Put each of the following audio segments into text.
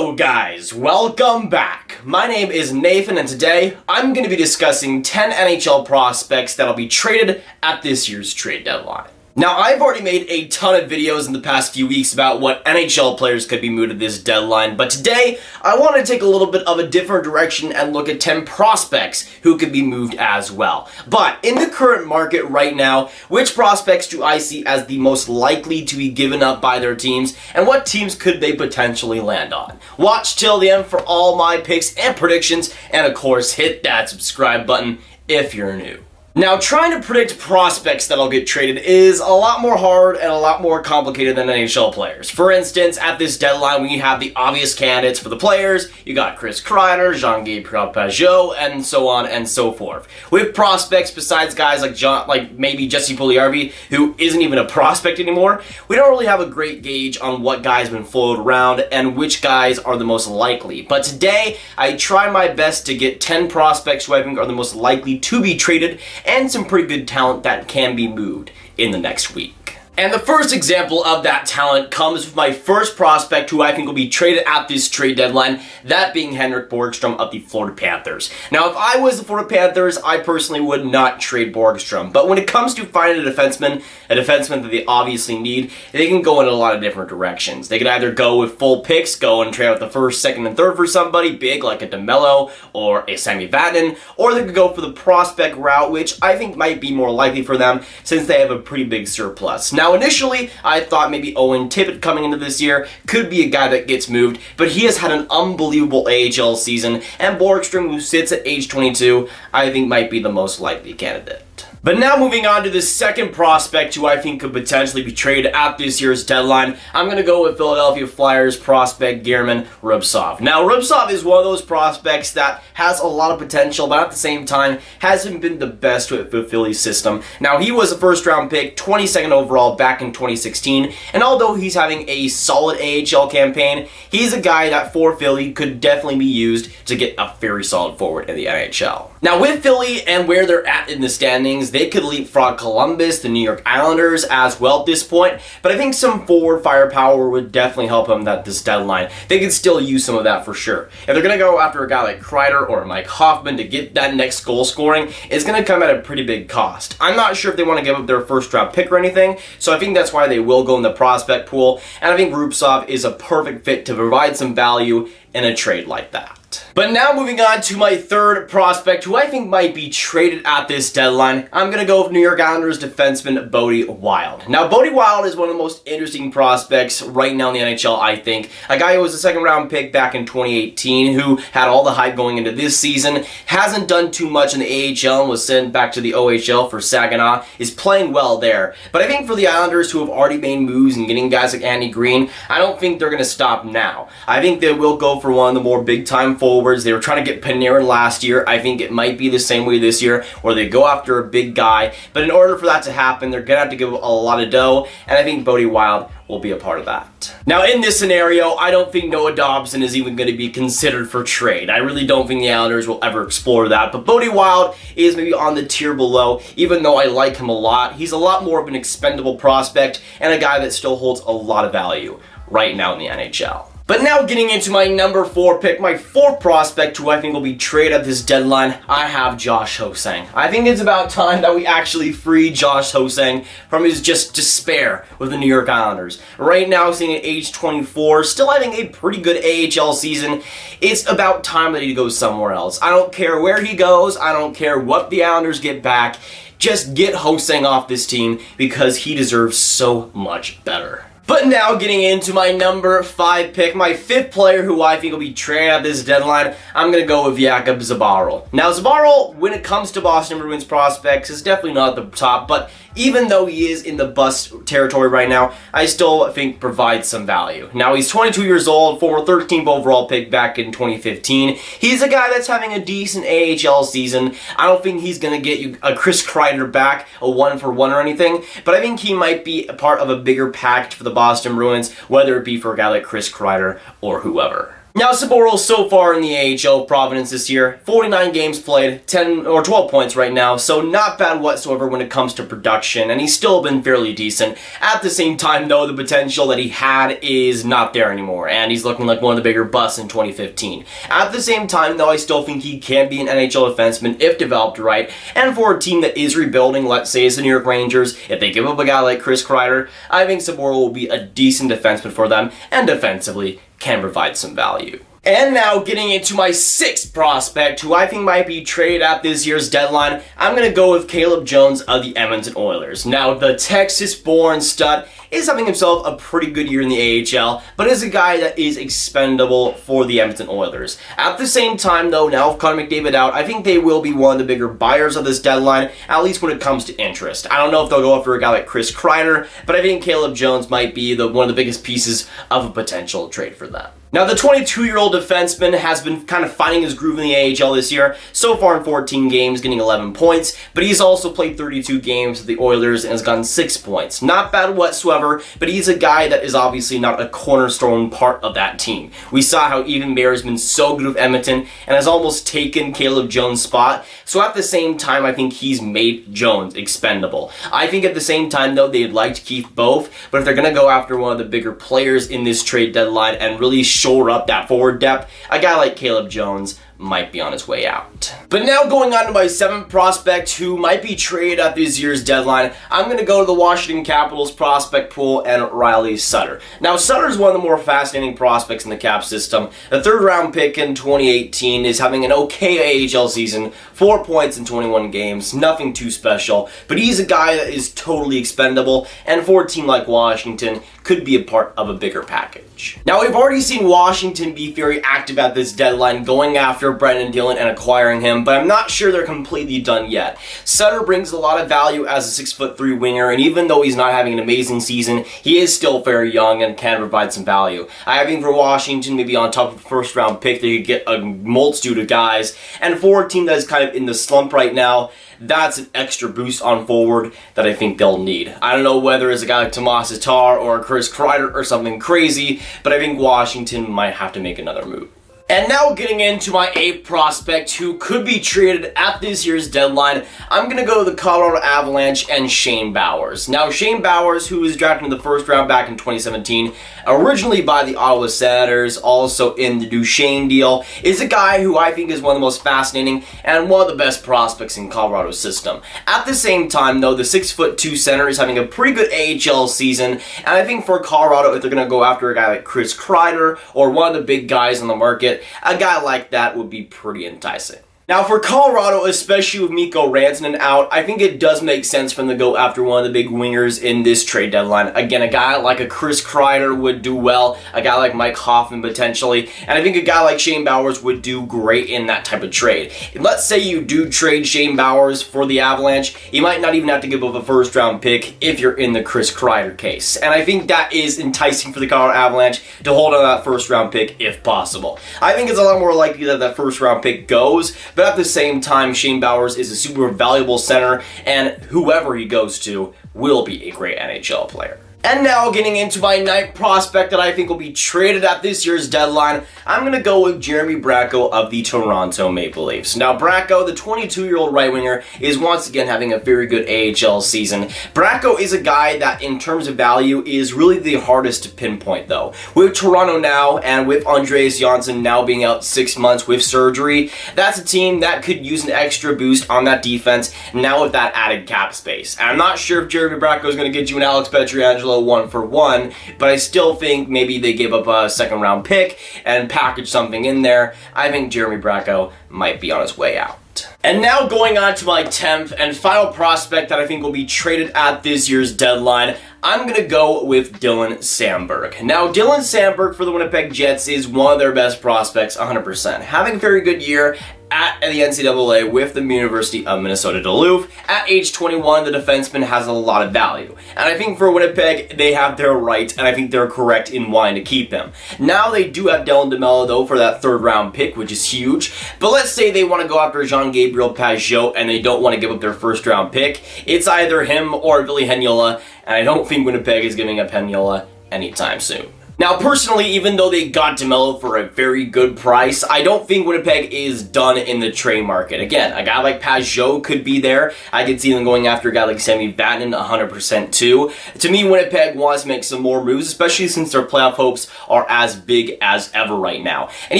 Hello guys, welcome back. My name is Nathan and today I'm going to be discussing 10 NHL prospects that'll be traded at this year's trade deadline. Now, I've already made a ton of videos in the past few weeks about what NHL players could be moved at this deadline, but today I want to take a little bit of a different direction and look at 10 prospects who could be moved as well. But in the current market right now, which prospects do I see as the most likely to be given up by their teams, and what teams could they potentially land on? Watch till the end for all my picks and predictions, and of course hit that subscribe button if you're new. Now, trying to predict prospects that'll get traded is a lot more hard and a lot more complicated than NHL players. For instance, at this deadline, we have the obvious candidates for the players. You got Chris Kreider, Jean-Gabriel Pageau, and so on and so forth. With prospects, besides guys like maybe Jesse Puljujarvi, who isn't even a prospect anymore, we don't really have a great gauge on what guys have been floated around and which guys are the most likely. But today, I try my best to get 10 prospects who I think are the most likely to be traded, and some pretty good talent that can be moved in the next week. And the first example of that talent comes with my first prospect who I think will be traded at this trade deadline, that being Henrik Borgstrom of the Florida Panthers. Now, if I was the Florida Panthers, I personally would not trade Borgstrom, but when it comes to finding a defenseman that they obviously need, they can go in a lot of different directions. They could either go with full picks, go and trade with the first, second, and third for somebody big like a DeMello or a Sami Vatanen, or they could go for the prospect route, which I think might be more likely for them since they have a pretty big surplus. Now, initially, I thought maybe Owen Tippett coming into this year could be a guy that gets moved, but he has had an unbelievable AHL season, and Borgstrom, who sits at age 22, I think might be the most likely candidate. But now moving on to the second prospect who I think could potentially be traded at this year's deadline, I'm going to go with Philadelphia Flyers prospect German Rubtsov. Now, Rubtsov is one of those prospects that has a lot of potential, but at the same time hasn't been the best with the Philly system. Now, he was a first-round pick, 22nd overall back in 2016, and although he's having a solid AHL campaign, he's a guy that for Philly could definitely be used to get a very solid forward in the NHL. Now, with Philly and where they're at in the standings, they could leapfrog Columbus, the New York Islanders as well at this point, but I think some forward firepower would definitely help them at this deadline. They could still use some of that for sure. If they're going to go after a guy like Kreider or Mike Hoffman to get that next goal scoring, it's going to come at a pretty big cost. I'm not sure if they want to give up their first round pick or anything, so I think that's why they will go in the prospect pool, and I think Rubtsov is a perfect fit to provide some value in a trade like that. But now moving on to my third prospect who I think might be traded at this deadline, I'm going to go with New York Islanders defenseman Bode Wild. Now, Bode Wild is one of the most interesting prospects right now in the NHL, I think. A guy who was a second round pick back in 2018 who had all the hype going into this season, hasn't done too much in the AHL and was sent back to the OHL for Saginaw, is playing well there. But I think for the Islanders who have already made moves and getting guys like Andy Green, I don't think they're going to stop now. I think they will go for one of the more big time forwards. They were trying to get Panarin last year. I think it might be the same way this year, where they go after a big guy. But in order for that to happen, they're going to have to give a lot of dough, and I think Bode Wild will be a part of that. Now, in this scenario, I don't think Noah Dobson is even going to be considered for trade. I really don't think the Islanders will ever explore that, but Bode Wild is maybe on the tier below, even though I like him a lot. He's a lot more of an expendable prospect and a guy that still holds a lot of value right now in the NHL. But now getting into my number 4 pick, my fourth prospect who I think will be traded at this deadline, I have Josh Ho-Sang. I think it's about time that we actually free Josh Ho-Sang from his just despair with the New York Islanders. Right now, sitting at age 24, still having a pretty good AHL season, it's about time that he goes somewhere else. I don't care where he goes, I don't care what the Islanders get back, just get Ho-Sang off this team because he deserves so much better. But now getting into my number 5 pick, my 5th player who I think will be traded at this deadline, I'm going to go with Jakob Sbarro. Now, Sbarro, when it comes to Boston Bruins prospects, is definitely not at the top, but even though he is in the bust territory right now, I still think provides some value. Now, he's 22 years old, former 13th overall pick back in 2015. He's a guy that's having a decent AHL season. I don't think he's going to get you a Chris Kreider back, a 1-for-1 or anything, but I think he might be a part of a bigger package for the Boston Bruins, whether it be for a guy like Chris Kreider or whoever. Now, Sbarro so far in the AHL Providence this year, 49 games played, 10 or 12 points right now, so not bad whatsoever when it comes to production, and he's still been fairly decent. At the same time, though, the potential that he had is not there anymore, and he's looking like one of the bigger busts in 2015. At the same time, though, I still think he can be an NHL defenseman if developed right, and for a team that is rebuilding, let's say it's the New York Rangers, if they give up a guy like Chris Kreider, I think Sbarro will be a decent defenseman for them, and defensively can provide some value. And now getting into my sixth prospect, who I think might be traded at this year's deadline, I'm going to go with Caleb Jones of the Edmonton Oilers. Now, the Texas-born stud is having himself a pretty good year in the AHL, but is a guy that is expendable for the Edmonton Oilers. At the same time, though, now with Connor McDavid out, I think they will be one of the bigger buyers of this deadline, at least when it comes to interest. I don't know if they'll go after a guy like Chris Kreider, but I think Caleb Jones might be one of the biggest pieces of a potential trade for them. Now, the 22-year-old defenseman has been kind of finding his groove in the AHL this year, so far in 14 games, getting 11 points, but he's also played 32 games with the Oilers and has gotten 6 points. Not bad whatsoever, but he's a guy that is obviously not a cornerstone part of that team. We saw how Ethan Bear has been so good with Edmonton and has almost taken Caleb Jones' spot, so at the same time, I think he's made Jones expendable. I think at the same time, though, they'd like to keep both, but if they're going to go after one of the bigger players in this trade deadline and really shore up that forward depth, a guy like Caleb Jones might be on his way out. But now going on to my seventh prospect who might be traded at this year's deadline, I'm going to go to the Washington Capitals prospect pool and Wylie Sutter. Now, Sutter is one of the more fascinating prospects in the cap system. The third round pick in 2018 is having an okay AHL season, 4 points in 21 games, nothing too special, but he's a guy that is totally expendable, and for a team like Washington, could be a part of a bigger package. Now, we've already seen Washington be very active at this deadline, going after Brendan Dillon and acquiring him, but I'm not sure they're completely done yet. Sutter brings a lot of value as a 6'3" winger, and even though he's not having an amazing season, he is still very young and can provide some value. I think for Washington, maybe on top of a first round pick, they could get a multitude of guys, and for a team that is kind of in the slump right now, that's an extra boost on forward that I think they'll need. I don't know whether it's a guy like Tomas Tatar or Chris Kreider or something crazy, but I think Washington might have to make another move. And now getting into my eighth prospect who could be traded at this year's deadline, I'm going to go to the Colorado Avalanche and Shane Bowers. Now, Shane Bowers, who was drafted in the first round back in 2017, originally by the Ottawa Senators, also in the Duchesne deal, is a guy who I think is one of the most fascinating and one of the best prospects in Colorado's system. At the same time, though, the 6'2" center is having a pretty good AHL season, and I think for Colorado, if they're going to go after a guy like Chris Kreider or one of the big guys on the market, a guy like that would be pretty enticing. Now, for Colorado, especially with Mikko Rantanen out, I think it does make sense for them to go after one of the big wingers in this trade deadline. Again, a guy like a Chris Kreider would do well, a guy like Mike Hoffman potentially, and I think a guy like Shane Bowers would do great in that type of trade. Let's say you do trade Shane Bowers for the Avalanche, you might not even have to give up a first round pick if you're in the Chris Kreider case. And I think that is enticing for the Colorado Avalanche to hold on to that first round pick if possible. I think it's a lot more likely that that first round pick goes, but at the same time, Shane Bowers is a super valuable center, and whoever he goes to will be a great NHL player. And now getting into my ninth prospect that I think will be traded at this year's deadline, I'm going to go with Jeremy Bracco of the Toronto Maple Leafs. Now, Bracco, the 22-year-old right winger, is once again having a very good AHL season. Bracco is a guy that, in terms of value, is really the hardest to pinpoint, though. With Toronto now, and with Andreas Johnsson now being out 6 months with surgery, that's a team that could use an extra boost on that defense now with that added cap space. And I'm not sure if Jeremy Bracco is going to get you an Alex Pietrangelo 1-for-1, but I still think maybe they give up a second round pick and package something in there. I think Jeremy Bracco might be on his way out. And now going on to my 10th and final prospect that I think will be traded at this year's deadline, I'm going to go with Dylan Sandberg. Now, Dylan Sandberg for the Winnipeg Jets is one of their best prospects, 100%. Having a very good year at the NCAA with the University of Minnesota Duluth. At age 21, the defenseman has a lot of value. And I think for Winnipeg, they have their right, and I think they're correct in wanting to keep him. Now they do have Dylan DeMello, though, for that third round pick, which is huge. But let's say they want to go after Jean-Gabriel Pageau, and they don't want to give up their first round pick. It's either him or Ville Heinola, and I don't think Winnipeg is giving up Heinola anytime soon. Now, personally, even though they got DeMello for a very good price, I don't think Winnipeg is done in the trade market. Again, a guy like Pajot could be there. I could see them going after a guy like Sami Vatanen 100% too. To me, Winnipeg wants to make some more moves, especially since their playoff hopes are as big as ever right now. And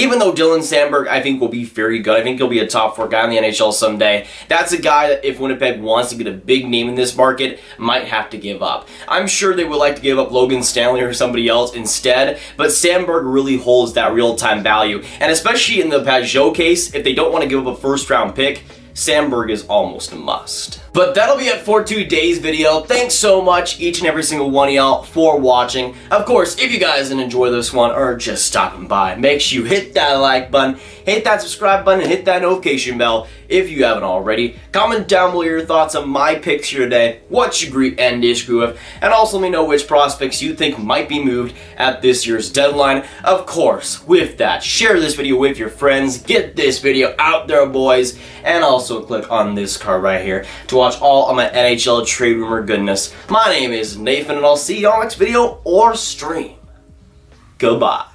even though Dylan Sandberg, I think, will be very good, I think he'll be a top 4 guy in the NHL someday, that's a guy that if Winnipeg wants to get a big name in this market, might have to give up. I'm sure they would like to give up Logan Stanley or somebody else instead, but Sandberg really holds that real-time value. And especially in the Pajot case, if they don't want to give up a first-round pick, Sandberg is almost a must. But that'll be it for today's video. Thanks so much, each and every single one of y'all, for watching. Of course, if you guys didn't enjoy this one or just stopping by, make sure you hit that like button, hit that subscribe button, and hit that notification bell if you haven't already. Comment down below your thoughts on my picks here today, what you agree and disagree with, and also let me know which prospects you think might be moved at this year's deadline. Of course, with that, share this video with your friends, get this video out there, boys, and also click on this card right here to watch all of my NHL trade rumor goodness. My name is Nathan, and I'll see you on next video or stream. Goodbye.